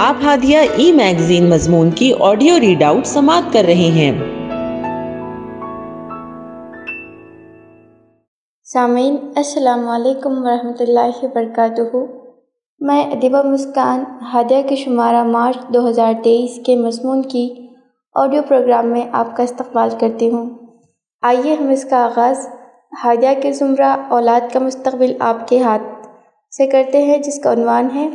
آپ ہادیہ ای میگزین مضمون کی آڈیو ریڈ آؤٹ سماعت کر رہے ہیں۔ سامعین السلام علیکم ورحمۃ اللہ وبرکاتہ۔ میں ادیبہ مسکان ہادیہ کے شمارہ مارچ 2023 کے مضمون کی آڈیو پروگرام میں آپ کا استقبال کرتی ہوں۔ آئیے ہم اس کا آغاز ہادیہ کے زمرہ اولاد کا مستقبل آپ کے ہاتھ سے کرتے ہیں، جس کا عنوان ہے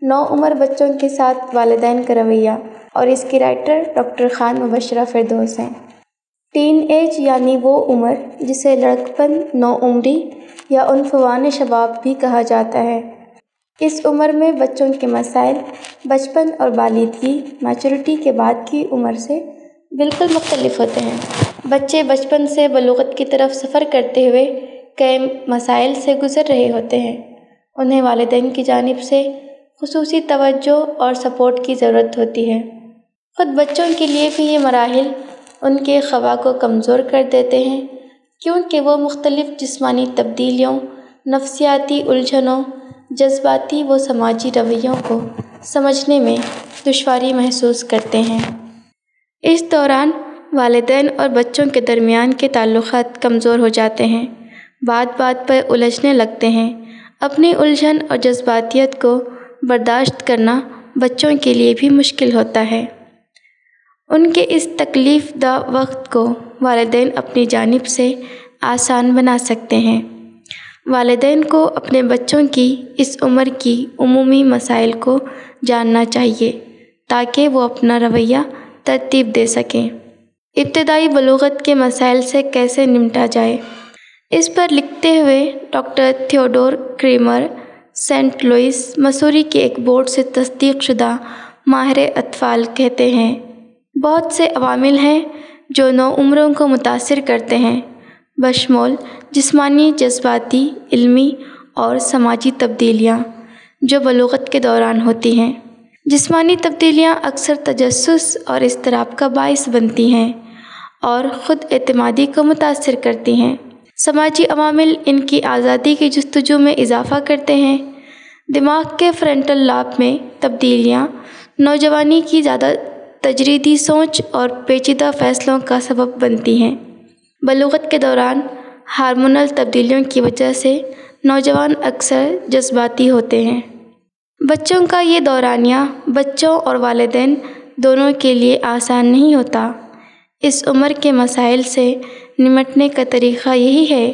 نوعمر بچوں کے ساتھ والدین کا رویہ، اور اس کی رائٹر ڈاکٹر خان مبشرہ فردوس ہیں۔ ٹین ایج یعنی وہ عمر جسے لڑکپن، نوعمری یا عنفوان شباب بھی کہا جاتا ہے۔ اس عمر میں بچوں کے مسائل بچپن اور بالغی میچورٹی کے بعد کی عمر سے بالکل مختلف ہوتے ہیں۔ بچے بچپن سے بلوغت کی طرف سفر کرتے ہوئے کئی مسائل سے گزر رہے ہوتے ہیں۔ انہیں والدین کی جانب سے خصوصی توجہ اور سپورٹ کی ضرورت ہوتی ہے۔ خود بچوں کے لیے بھی یہ مراحل ان کے خواہ کو کمزور کر دیتے ہیں، کیونکہ وہ مختلف جسمانی تبدیلیوں، نفسیاتی الجھنوں، جذباتی و سماجی رویوں کو سمجھنے میں دشواری محسوس کرتے ہیں۔ اس دوران والدین اور بچوں کے درمیان کے تعلقات کمزور ہو جاتے ہیں، بات بات پر الجھنے لگتے ہیں۔ اپنی الجھن اور جذباتیت کو برداشت کرنا بچوں کے لیے بھی مشکل ہوتا ہے۔ ان کے اس تکلیف دہ وقت کو والدین اپنی جانب سے آسان بنا سکتے ہیں۔ والدین کو اپنے بچوں کی اس عمر کی عمومی مسائل کو جاننا چاہیے تاکہ وہ اپنا رویہ ترتیب دے سکیں۔ ابتدائی بلوغت کے مسائل سے کیسے نمٹا جائے، اس پر لکھتے ہوئے doctor Theodore Kramer Saint Louis Missouri کے ایک بورڈ سے تصدیق شدہ ماہر اطفال کہتے ہیں، بہت سے عوامل ہیں جو نوعمروں کو متاثر کرتے ہیں، بشمول جسمانی، جذباتی، علمی اور سماجی تبدیلیاں جو بلوغت کے دوران ہوتی ہیں۔ جسمانی تبدیلیاں اکثر تجسس اور اضطراب کا باعث بنتی ہیں اور خود اعتمادی کو متاثر کرتی ہیں۔ سماجی عوامل ان کی آزادی کی جستجو میں اضافہ کرتے ہیں۔ دماغ کے فرنٹل لاب میں تبدیلیاں نوجوانی کی زیادہ تجریدی سوچ اور پیچیدہ فیصلوں کا سبب بنتی ہیں۔ بلوغت کے دوران ہارمونل تبدیلیوں کی وجہ سے نوجوان اکثر جذباتی ہوتے ہیں۔ بچوں کا یہ دورانیہ بچوں اور والدین دونوں کے لیے آسان نہیں ہوتا۔ اس عمر کے مسائل سے نمٹنے کا طریقہ یہی ہے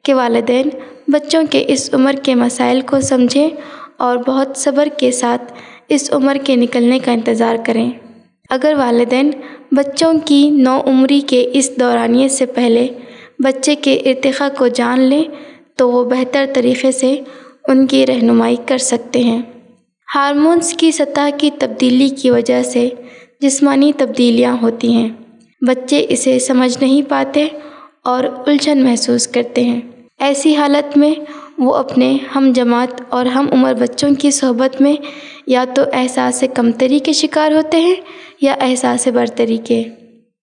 کہ والدین بچوں کے اس عمر کے مسائل کو سمجھیں اور بہت صبر کے ساتھ اس عمر کے نکلنے کا انتظار کریں۔ اگر والدین بچوں کی نوعمری کے اس دورانیے سے پہلے بچے کے ارتقاء کو جان لیں تو وہ بہتر طریقے سے ان کی رہنمائی کر سکتے ہیں۔ ہارمونز کی سطح کی تبدیلی کی وجہ سے جسمانی تبدیلیاں ہوتی ہیں۔ بچے اسے سمجھ نہیں پاتے اور الجھن محسوس کرتے ہیں۔ ایسی حالت میں وہ اپنے ہم جماعت اور ہم عمر بچوں کی صحبت میں یا تو احساس کمتری کے شکار ہوتے ہیں یا احساس برتری کے۔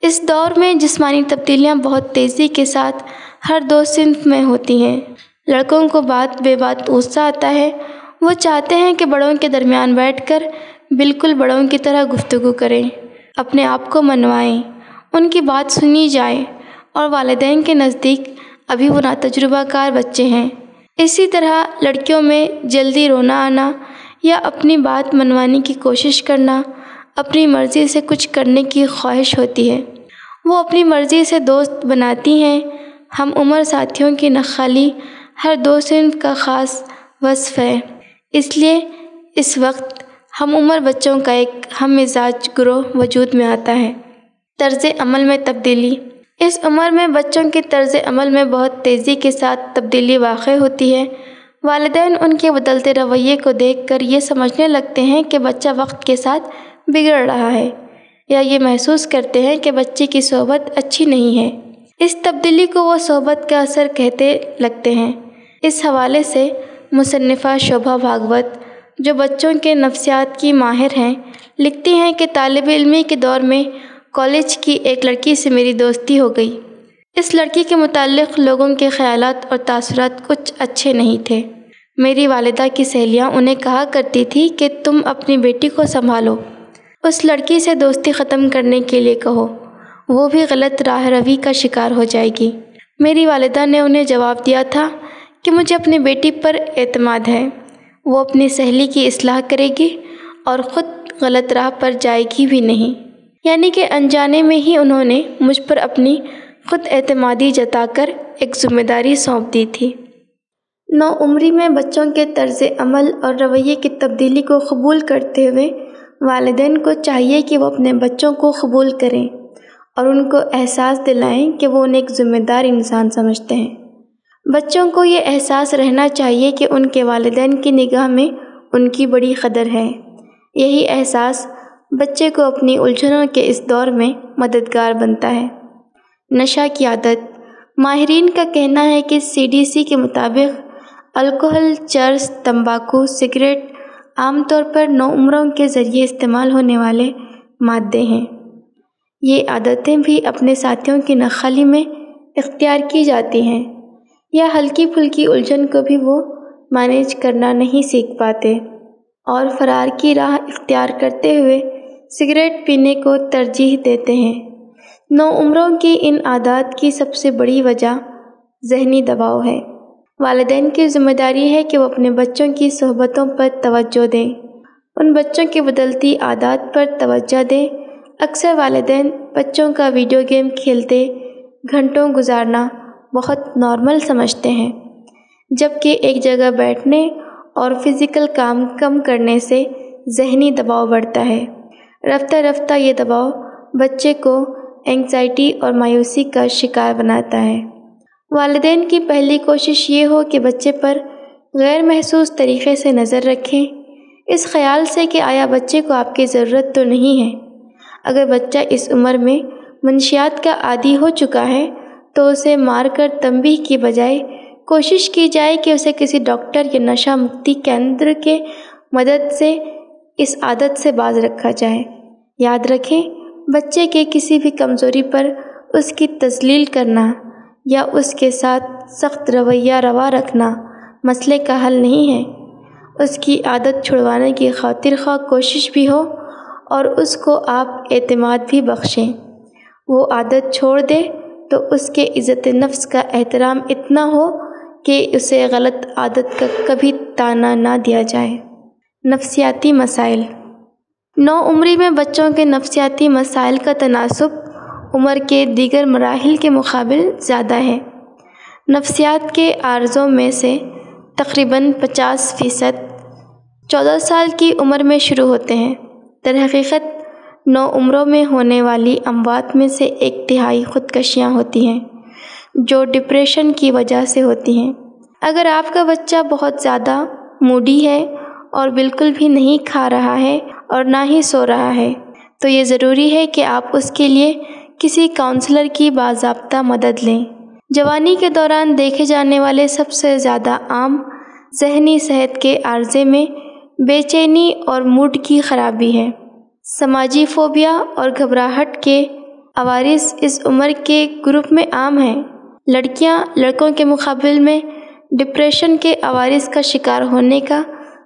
اس دور میں جسمانی تبدیلیاں بہت تیزی کے ساتھ ہر دو صنف میں ہوتی ہیں۔ لڑکوں کو بات بے بات غصہ آتا ہے۔ وہ چاہتے ہیں کہ بڑوں کے درمیان بیٹھ کر بالکل بڑوں کی طرح گفتگو کریں، اپنے آپ کو منوائیں، ان کی بات سنی جائے، اور والدین کے نزدیک ابھی وہ ناتجربہ کار بچے ہیں۔ اسی طرح لڑکیوں میں جلدی رونا آنا یا اپنی بات منوانے کی کوشش کرنا، اپنی مرضی سے کچھ کرنے کی خواہش ہوتی ہے۔ وہ اپنی مرضی سے دوست بناتی ہیں۔ ہم عمر ساتھیوں کی نخالی ہر دو صنف کا خاص وصف ہے۔ اس لیے اس وقت ہم عمر بچوں کا ایک ہم مزاج گروہ وجود میں آتا ہے۔ طرز عمل میں تبدیلی۔ اس عمر میں بچوں کی طرز عمل میں بہت تیزی کے ساتھ تبدیلی واقع ہوتی ہے۔ والدین ان کے بدلتے رویے کو دیکھ کر یہ سمجھنے لگتے ہیں کہ بچہ وقت کے ساتھ بگڑ رہا ہے، یا یہ محسوس کرتے ہیں کہ بچے کی صحبت اچھی نہیں ہے۔ اس تبدیلی کو وہ صحبت کا اثر کہتے لگتے ہیں۔ اس حوالے سے مصنفہ شوبھا بھاگوت، جو بچوں کے نفسیات کی ماہر ہیں، لکھتی ہیں کہ طالب علمی کے دور میں کالج کی ایک لڑکی سے میری دوستی ہو گئی۔ اس لڑکی کے متعلق لوگوں کے خیالات اور تاثرات کچھ اچھے نہیں تھے۔ میری والدہ کی سہیلیاں انہیں کہا کرتی تھی کہ تم اپنی بیٹی کو سنبھالو، اس لڑکی سے دوستی ختم کرنے کے لیے کہو، وہ بھی غلط راہ روی کا شکار ہو جائے گی۔ میری والدہ نے انہیں جواب دیا تھا کہ مجھے اپنی بیٹی پر اعتماد ہے، وہ اپنی سہیلی کی اصلاح کرے گی اور خود غلط راہ پر جائے گی بھی نہیں۔ یعنی کہ انجانے میں ہی انہوں نے مجھ پر اپنی خود اعتمادی جتا کر ایک ذمہ داری سونپ دی تھی۔ نوعمری میں بچوں کے طرز عمل اور رویے کی تبدیلی کو قبول کرتے ہوئے والدین کو چاہیے کہ وہ اپنے بچوں کو قبول کریں اور ان کو احساس دلائیں کہ وہ انہیں ایک ذمہ دار انسان سمجھتے ہیں۔ بچوں کو یہ احساس رہنا چاہیے کہ ان کے والدین کی نگاہ میں ان کی بڑی قدر ہے۔ یہی احساس بچے کو اپنی الجھنوں کے اس دور میں مددگار بنتا ہے۔ نشہ کی عادت۔ ماہرین کا کہنا ہے کہ CDC کے مطابق الکحل، چرس، تمباکو، سگریٹ عام طور پر نوعمروں کے ذریعے استعمال ہونے والے مادے ہیں۔ یہ عادتیں بھی اپنے ساتھیوں کی ناخوالی میں اختیار کی جاتی ہیں، یا ہلکی پھلکی الجھن کو بھی وہ مینیج کرنا نہیں سیکھ پاتے اور فرار کی راہ اختیار کرتے ہوئے سگریٹ پینے کو ترجیح دیتے ہیں۔ نوعمروں کی ان عادات کی سب سے بڑی وجہ ذہنی دباؤ ہے۔ والدین کی ذمہ داری ہے کہ وہ اپنے بچوں کی صحبتوں پر توجہ دیں، ان بچوں کی بدلتی عادات پر توجہ دیں۔ اکثر والدین بچوں کا ویڈیو گیم کھیلتے گھنٹوں گزارنا بہت نارمل سمجھتے ہیں، جبکہ ایک جگہ بیٹھنے اور فزیکل کام کم کرنے سے ذہنی دباؤ بڑھتا ہے۔ رفتہ رفتہ یہ دباؤ بچے کو اینگزائٹی اور مایوسی کا شکار بناتا ہے۔ والدین کی پہلی کوشش یہ ہو کہ بچے پر غیر محسوس طریقے سے نظر رکھیں، اس خیال سے کہ آیا بچے کو آپ کی ضرورت تو نہیں ہے۔ اگر بچہ اس عمر میں منشیات کا عادی ہو چکا ہے تو اسے مار کر تنبیہ کی بجائے کوشش کی جائے کہ اسے کسی ڈاکٹر یا نشہ مکتی کیندر کے مدد سے اس عادت سے باز رکھا جائے۔ یاد رکھیں، بچے کے کسی بھی کمزوری پر اس کی تذلیل کرنا یا اس کے ساتھ سخت رویہ روا رکھنا مسئلے کا حل نہیں ہے۔ اس کی عادت چھڑوانے کی خاطر خواہ کوشش بھی ہو اور اس کو آپ اعتماد بھی بخشیں، وہ عادت چھوڑ دے تو اس کے عزت نفس کا احترام اتنا ہو کہ اسے غلط عادت کا کبھی تانا نہ دیا جائے۔ نفسیاتی مسائل۔ نوعمری میں بچوں کے نفسیاتی مسائل کا تناسب عمر کے دیگر مراحل کے مقابل زیادہ ہے۔ نفسیات کے عارضوں میں سے تقریباً 50% 14 سال کی عمر میں شروع ہوتے ہیں۔ در حقیقت نوعمروں میں ہونے والی اموات میں سے 1/3 خودکشیاں ہوتی ہیں، جو ڈپریشن کی وجہ سے ہوتی ہیں۔ اگر آپ کا بچہ بہت زیادہ موڈی ہے اور بالکل بھی نہیں کھا رہا ہے اور نہ ہی سو رہا ہے تو یہ ضروری ہے کہ آپ اس کے لیے کسی کاؤنسلر کی باضابطہ مدد لیں۔ جوانی کے دوران دیکھے جانے والے سب سے زیادہ عام ذہنی صحت کے عارضے میں بے چینی اور موڈ کی خرابی ہے۔ سماجی فوبیا اور گھبراہٹ کے عوارض اس عمر کے گروپ میں عام ہیں۔ لڑکیاں لڑکوں کے مقابل میں ڈپریشن کے عوارض کا شکار ہونے کا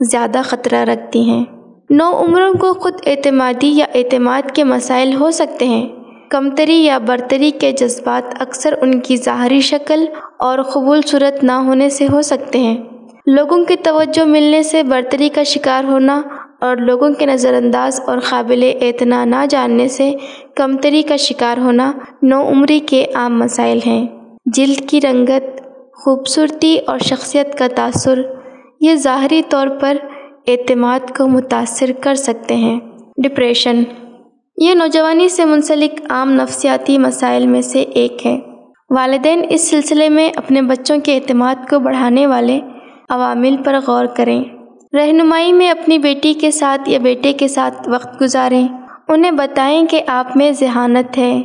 زیادہ خطرہ رکھتی ہیں۔ نوعمروں کو خود اعتمادی یا اعتماد کے مسائل ہو سکتے ہیں۔ کمتری یا برتری کے جذبات اکثر ان کی ظاہری شکل اور قبول صورت نہ ہونے سے ہو سکتے ہیں۔ لوگوں کی توجہ ملنے سے برتری کا شکار ہونا اور لوگوں کے نظر انداز اور قابل اعتنا نہ جاننے سے کمتری کا شکار ہونا نوعمری کے عام مسائل ہیں۔ جلد کی رنگت، خوبصورتی اور شخصیت کا تاثر یہ ظاہری طور پر اعتماد کو متاثر کر سکتے ہیں۔ ڈپریشن یہ نوجوانی سے منسلک عام نفسیاتی مسائل میں سے ایک ہے۔ والدین اس سلسلے میں اپنے بچوں کے اعتماد کو بڑھانے والے عوامل پر غور کریں۔ رہنمائی میں اپنی بیٹی کے ساتھ یا بیٹے کے ساتھ وقت گزاریں، انہیں بتائیں کہ آپ میں ذہانت ہے،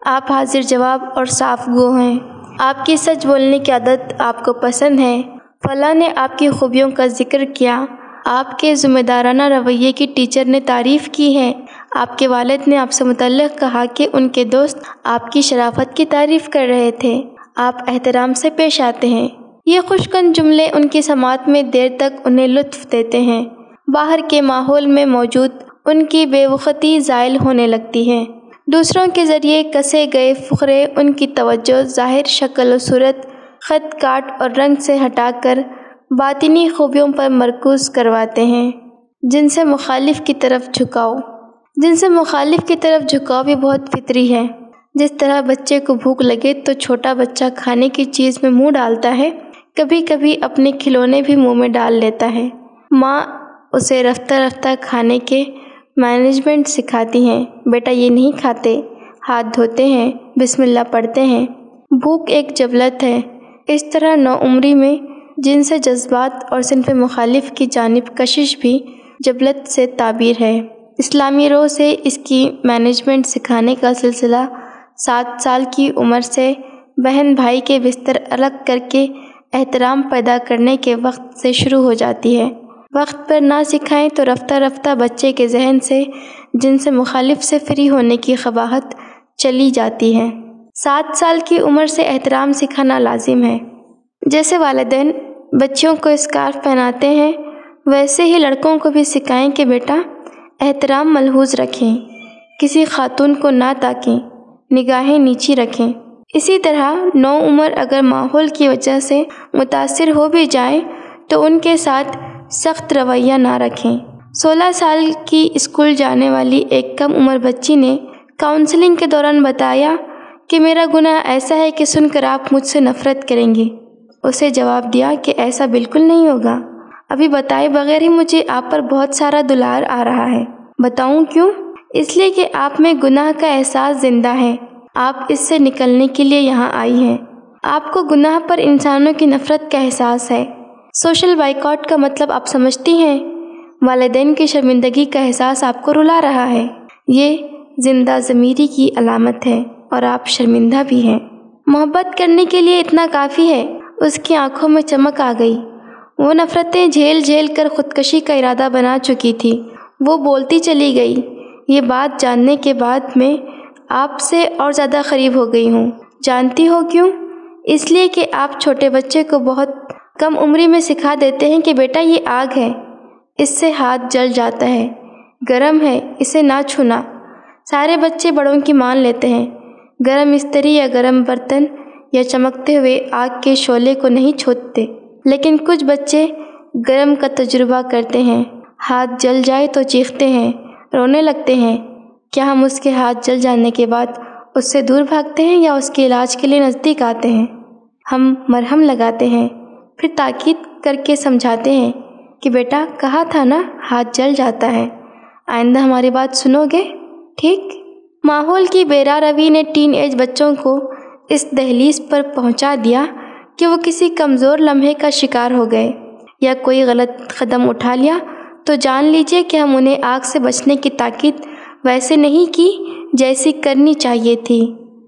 آپ حاضر جواب اور صاف گو ہیں، آپ کی سچ بولنے کی عادت آپ کو پسند ہے، فلاں نے آپ کی خوبیوں کا ذکر کیا، آپ کے ذمہ دارانہ رویے کی ٹیچر نے تعریف کی ہے، آپ کے والد نے آپ سے متعلق کہا کہ ان کے دوست آپ کی شرافت کی تعریف کر رہے تھے، آپ احترام سے پیش آتے ہیں، یہ خوشگوار جملے ان کی سماعت میں دیر تک انہیں لطف دیتے ہیں۔ باہر کے ماحول میں موجود ان کی بے وقتی زائل ہونے لگتی ہے۔ دوسروں کے ذریعے کسے گئے فقرے ان کی توجہ ظاہر شکل و صورت، خط کاٹ اور رنگ سے ہٹا کر باطنی خوبیوں پر مرکوز کرواتے ہیں، جن سے مخالف کی طرف جھکاؤ بھی بہت فطری ہے۔ جس طرح بچے کو بھوک لگے تو چھوٹا بچہ کھانے کی چیز میں منہ ڈالتا ہے، کبھی کبھی اپنے کھلونے بھی منہ میں ڈال لیتا ہے۔ ماں اسے رفتہ رفتہ کھانے کے مینجمنٹ سکھاتی ہیں، بیٹا یہ نہیں کھاتے، ہاتھ دھوتے ہیں، بسم اللہ پڑھتے ہیں۔ بھوک ایک جبلت ہے۔ اس طرح نوعمری میں جنس جذبات اور صنف مخالف کی جانب کشش بھی جبلت سے تعبیر ہے۔ اسلامی روح سے اس کی مینجمنٹ سکھانے کا سلسلہ 7 سال کی عمر سے بہن بھائی کے بستر الگ کر کے احترام پیدا کرنے کے وقت سے شروع ہو جاتی ہے۔ وقت پر نہ سکھائیں تو رفتہ رفتہ بچے کے ذہن سے جنس مخالف سے فری ہونے کی قباحت چلی جاتی ہے۔ 7 سال کی عمر سے احترام سکھانا لازم ہے۔ جیسے والدین بچیوں کو اسکارف پہناتے ہیں، ویسے ہی لڑکوں کو بھی سکھائیں کہ بیٹا احترام ملحوظ رکھیں، کسی خاتون کو نہ تاکیں، نگاہیں نیچی رکھیں۔ اسی طرح نوعمر اگر ماحول کی وجہ سے متاثر ہو بھی جائیں تو ان کے ساتھ سخت رویہ نہ رکھیں۔ 16 سال کی اسکول جانے والی ایک کم عمر بچی نے کاؤنسلنگ کے دوران بتایا کہ میرا گناہ ایسا ہے کہ سن کر آپ مجھ سے نفرت کریں گے۔ اسے جواب دیا کہ ایسا بالکل نہیں ہوگا، ابھی بتائے بغیر ہی مجھے آپ پر بہت سارا دلار آ رہا ہے۔ بتاؤں کیوں؟ اس لیے کہ آپ میں گناہ کا احساس زندہ ہے، آپ اس سے نکلنے کے لیے یہاں آئی ہیں۔ آپ کو گناہ پر انسانوں کی نفرت کا احساس ہے۔ سوشل بائیکاٹ کا مطلب آپ سمجھتی ہیں؟ والدین کی شرمندگی کا احساس آپ کو رلا رہا ہے۔ یہ زندہ ضمیری کی علامت ہے اور آپ شرمندہ بھی ہیں۔ محبت کرنے کے لیے اتنا کافی ہے۔ اس کی آنکھوں میں چمک آ گئی۔ وہ نفرتیں جھیل جھیل کر خودکشی کا ارادہ بنا چکی تھی۔ وہ بولتی چلی گئی، یہ بات جاننے کے بعد میں آپ سے اور زیادہ قریب ہو گئی ہوں۔ جانتی ہو کیوں؟ اس لیے کہ آپ چھوٹے بچے کو بہت کم عمری میں سکھا دیتے ہیں کہ بیٹا یہ آگ ہے، اس سے ہاتھ جل جاتا ہے، گرم ہے، اسے نہ چھونا۔ سارے بچے بڑوں کی مان لیتے ہیں۔ گرم استری یا گرم برتن یا چمکتے ہوئے آگ کے شعلے کو نہیں چھوتے، لیکن کچھ بچے گرم کا تجربہ کرتے ہیں، ہاتھ جل جائے تو چیختے ہیں، رونے لگتے ہیں۔ کیا ہم اس کے ہاتھ جل جانے کے بعد اس سے دور بھاگتے ہیں یا اس کے علاج کے لیے نزدیک آتے ہیں؟ ہم مرہم لگاتے ہیں، پھر تاکید کر کے سمجھاتے ہیں کہ بیٹا کہا تھا نا ہاتھ جل جاتا ہے، آئندہ ہماری بات سنو گے، ٹھیک؟ ماحول کی بے راہ روی نے ٹین ایج بچوں کو اس دہلیز پر پہنچا دیا کہ وہ کسی کمزور لمحے کا شکار ہو گئے یا کوئی غلط قدم اٹھا لیا تو جان لیجئے کہ ہم انہیں آگ سے بچنے کی تاکید ویسے نہیں کی جیسی کرنی چاہیے تھی۔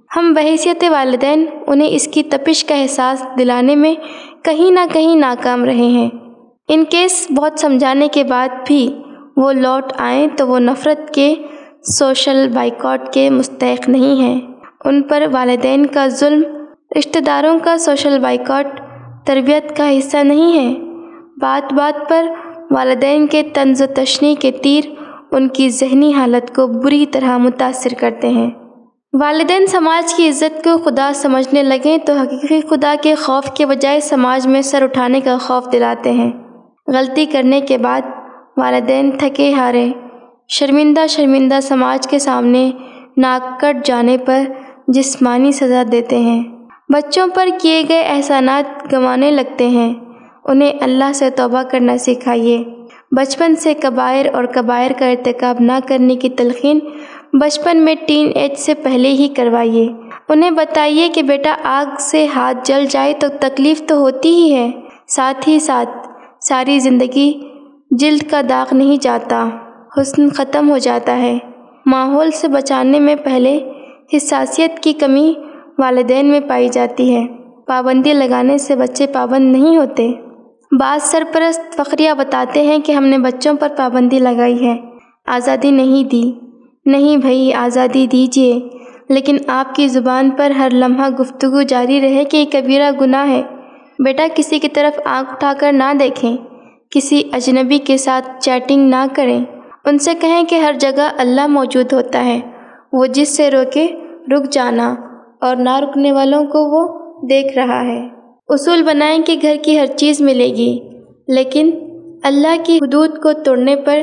ہم بحیثیت والدین انہیں اس کی تپش کا احساس دلانے میں کہیں نہ کہیں ناکام رہے ہیں۔ ان کیس بہت سمجھانے کے بعد بھی وہ لوٹ آئیں تو وہ نفرت کے سوشل بائیکاٹ کے مستحق نہیں ہیں۔ ان پر والدین کا ظلم، رشتہ داروں کا سوشل بائیکاٹ تربیت کا حصہ نہیں ہے۔ بات بات پر والدین کے طنز و تشنیع کے تیر ان کی ذہنی حالت کو بری طرح متاثر کرتے ہیں۔ والدین سماج کی عزت کو خدا سمجھنے لگیں تو حقیقی خدا کے خوف کے بجائے سماج میں سر اٹھانے کا خوف دلاتے ہیں۔ غلطی کرنے کے بعد والدین تھکے ہارے، شرمندہ سماج کے سامنے ناک کٹ جانے پر جسمانی سزا دیتے ہیں۔ بچوں پر کیے گئے احسانات گنوانے لگتے ہیں۔ انہیں اللہ سے توبہ کرنا سکھائیے۔ بچپن سے کبائر اور کبائر کا ارتکاب نہ کرنے کی تلقین بچپن میں ٹین ایج سے پہلے ہی کروائیے۔ انہیں بتائیے کہ بیٹا آگ سے ہاتھ جل جائے تو تکلیف تو ہوتی ہی ہے، ساتھ ہی ساتھ ساری زندگی جلد کا داغ نہیں جاتا، حسن ختم ہو جاتا ہے۔ ماحول سے بچانے میں پہلے حساسیت کی کمی والدین میں پائی جاتی ہے۔ پابندی لگانے سے بچے پابند نہیں ہوتے۔ بعض سرپرست فخریہ بتاتے ہیں کہ ہم نے بچوں پر پابندی لگائی ہے، آزادی نہیں دی۔ نہیں بھائی، آزادی دیجیے، لیکن آپ کی زبان پر ہر لمحہ گفتگو جاری رہے کہ یہ کبیرہ گناہ ہے، بیٹا کسی کی طرف آنکھ اٹھا کر نہ دیکھیں، کسی اجنبی کے ساتھ چیٹنگ نہ کریں، ان سے کہیں کہ ہر جگہ اللہ موجود ہوتا ہے، وہ جس سے روکے رک جانا اور نہ رکنے والوں کو وہ دیکھ رہا ہے۔ اصول بنائیں کہ گھر کی ہر چیز ملے گی، لیکن اللہ کی حدود کو توڑنے پر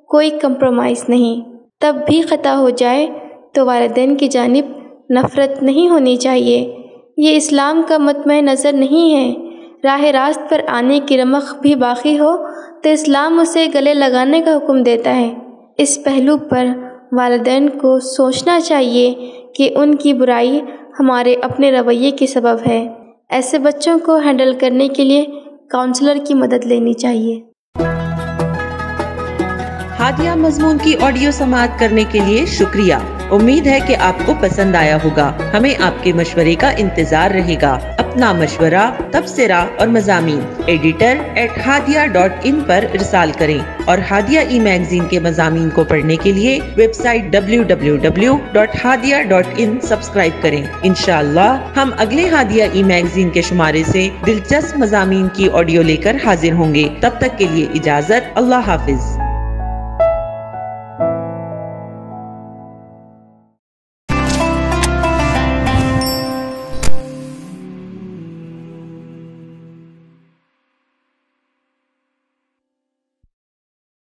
کوئی کمپرومائز نہیں۔ تب بھی خطا ہو جائے تو والدین کی جانب نفرت نہیں ہونی چاہیے، یہ اسلام کا مطمع نظر نہیں ہے۔ راہ راست پر آنے کی رمق بھی باقی ہو تو اسلام اسے گلے لگانے کا حکم دیتا ہے۔ اس پہلو پر والدین کو سوچنا چاہیے کہ ان کی برائی ہمارے اپنے رویے کی سبب ہے۔ ایسے بچوں کو ہینڈل کرنے کے لیے کاؤنسلر کی مدد لینی چاہیے۔ ہادیہ مضمون کی آڈیو سماعت کرنے کے لیے شکریہ۔ امید ہے کہ آپ کو پسند آیا ہوگا۔ ہمیں آپ کے مشورے کا انتظار رہے گا۔ اپنا مشورہ، تبصرہ اور مضامین editor@hadia.in پر ارسال کریں اور ہادیہ ای میگزین کے مضامین کو پڑھنے کے لیے ویب سائٹ www.hadia.in سبسکرائب کریں۔ انشاءاللہ ہم اگلے ہادیہ ای میگزین کے شمارے سے دلچسپ مضامین کی آڈیو لے کر حاضر ہوں گے۔ تب تک کے لیے اجازت، اللہ حافظ۔